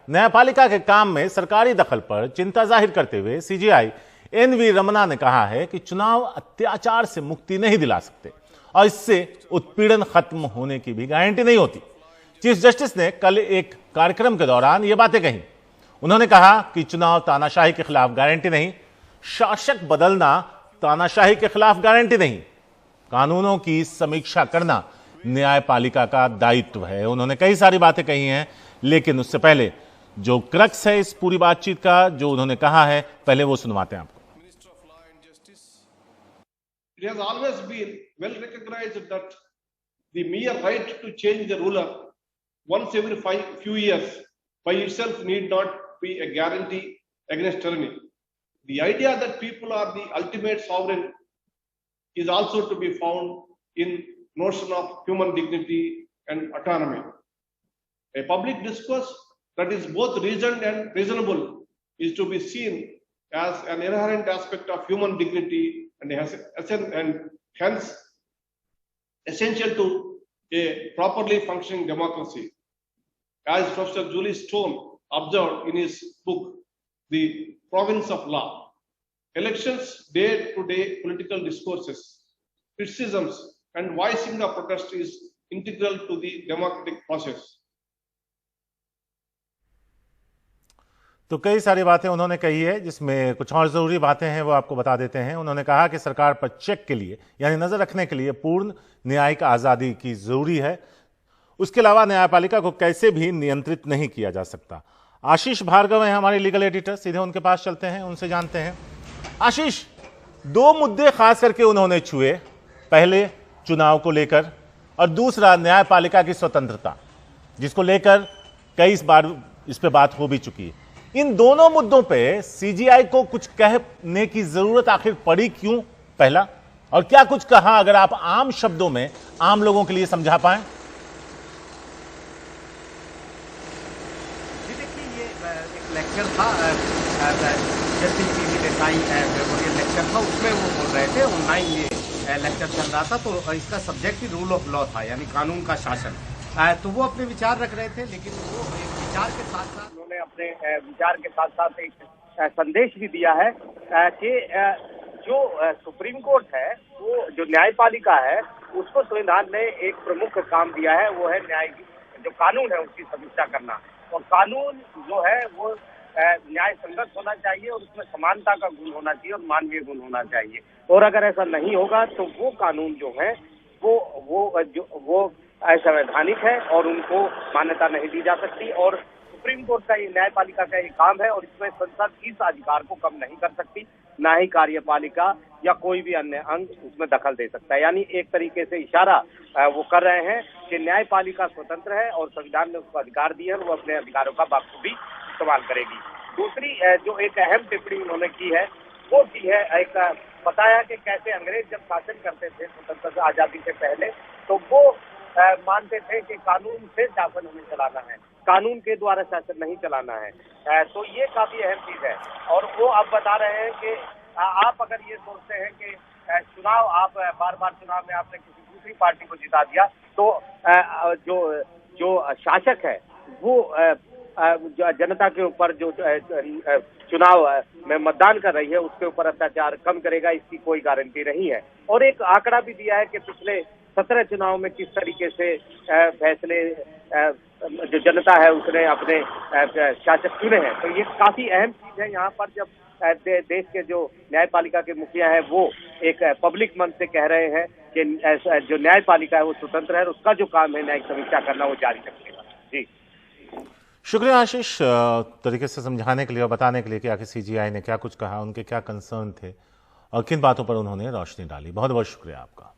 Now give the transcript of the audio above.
न्यायपालिका के काम में सरकारी दखल पर चिंता जाहिर करते हुए सीजेआई एनवी रमना ने कहा है कि चुनाव अत्याचार से मुक्ति नहीं दिला सकते और इससे उत्पीड़न खत्म होने की भी गारंटी नहीं होती। चीफ जस्टिस ने कल एक कार्यक्रम के दौरान ये बातें कही। उन्होंने कहा कि चुनाव तानाशाही के खिलाफ गारंटी नहीं, शासक बदलना तानाशाही के खिलाफ गारंटी नहीं, कानूनों की समीक्षा करना न्यायपालिका का दायित्व है। उन्होंने कई सारी बातें कही हैं, लेकिन उससे पहले जो क्रक्स है इस पूरी बातचीत का, जो उन्होंने कहा है, पहले वो सुनवाते हैं आपको। It has always been well recognized that the mere right to change the ruler once every few years by itself need not be a guarantee against tyranny. The idea that people are the ultimate sovereign is also to be found in notion of human dignity and autonomy. A public discourse that is both reasoned and reasonable is to be seen as an inherent aspect of human dignity and hence essential to a properly functioning democracy. As Professor Julie Stone observed in his book, The Province of Law, elections, day-to-day political discourses, criticisms, and voicing of protest is integral to the democratic process. तो कई सारी बातें उन्होंने कही है, जिसमें कुछ और जरूरी बातें हैं वो आपको बता देते हैं। उन्होंने कहा कि सरकार पर चेक के लिए यानी नजर रखने के लिए पूर्ण न्यायिक आजादी की जरूरी है। उसके अलावा न्यायपालिका को कैसे भी नियंत्रित नहीं किया जा सकता। आशीष भार्गव हैं हमारे लीगल एडिटर, सीधे उनके पास चलते हैं, उनसे जानते हैं। आशीष, दो मुद्दे खास करके उन्होंने छुए, पहले चुनाव को लेकर और दूसरा न्यायपालिका की स्वतंत्रता, जिसको लेकर कई बार इस पे बात हो भी चुकी है। इन दोनों मुद्दों पे सीजीआई को कुछ कहने की जरूरत आखिर पड़ी क्यों, पहला, और क्या कुछ कहा, अगर आप आम शब्दों में आम लोगों के लिए समझा पाएं। देखिए, ये एक लेक्चर था, justice PV Desai memorial lecture था, उसमें वो बोल रहे थे। ऑनलाइन ये लेक्चर चल रहा था, तो इसका subject he rule of law था, यानी कानून का शासन। तो वो अपने विचार रख रहे थे, लेकिन वो एक विचार के साथ साथ उन्होंने अपने विचार के साथ साथ एक संदेश भी दिया है कि जो सुप्रीम कोर्ट है, वो जो न्यायपालिका है, उसको संविधान ने एक प्रमुख काम दिया है, वो है न्याय, जो कानून है उसकी समीक्षा करना। और कानून जो है वो न्याय संगत होना चाहिए और उसमें समानता का गुण होना चाहिए और मानवीय गुण होना चाहिए। और अगर ऐसा नहीं होगा तो वो कानून जो है वो असंवैधानिक है और उनको मान्यता नहीं दी जा सकती। और सुप्रीम कोर्ट का ये न्यायपालिका का ये काम है और इसमें संसद इस अधिकार को कम नहीं कर सकती, ना ही कार्यपालिका या कोई भी अन्य अंग उसमें दखल दे सकता है। यानी एक तरीके से इशारा वो कर रहे हैं कि न्यायपालिका स्वतंत्र है और संविधान ने उसको अधिकार दिए हैं, वो अपने अधिकारों का बखूबी इस्तेमाल करेगी। दूसरी जो एक अहम टिप्पणी उन्होंने की है, वो की है, एक बताया कि कैसे अंग्रेज जब शासन करते थे स्वतंत्रता आजादी से पहले, तो वो मानते थे कि कानून से शासन हमें चलाना है, कानून के द्वारा शासन नहीं चलाना है। तो ये काफी अहम चीज है। और वो अब बता रहे हैं कि आप अगर ये सोचते हैं कि चुनाव, आप बार बार चुनाव में आपने किसी दूसरी पार्टी को जिता दिया, तो जो शासक है वो जनता के ऊपर जो चुनाव में मतदान कर रही है उसके ऊपर अत्याचार कम करेगा, इसकी कोई गारंटी नहीं है। और एक आंकड़ा भी दिया है कि पिछले 17 चुनाव में किस तरीके से फैसले जो जनता है उसने अपने शासक चुने हैं। तो ये काफी अहम चीज है यहाँ पर, जब देश के जो न्यायपालिका के मुखिया हैं वो एक पब्लिक मंच से कह रहे हैं कि जो न्यायपालिका है वो स्वतंत्र है और उसका जो काम है न्यायिक समीक्षा करना वो जारी रखेगा। जी, शुक्रिया आशीष, तरीके से समझाने के लिए और बताने के लिए कि आखिर सीजीआई ने क्या कुछ कहा, उनके क्या कंसर्न थे और किन बातों पर उन्होंने रोशनी डाली। बहुत बहुत शुक्रिया आपका।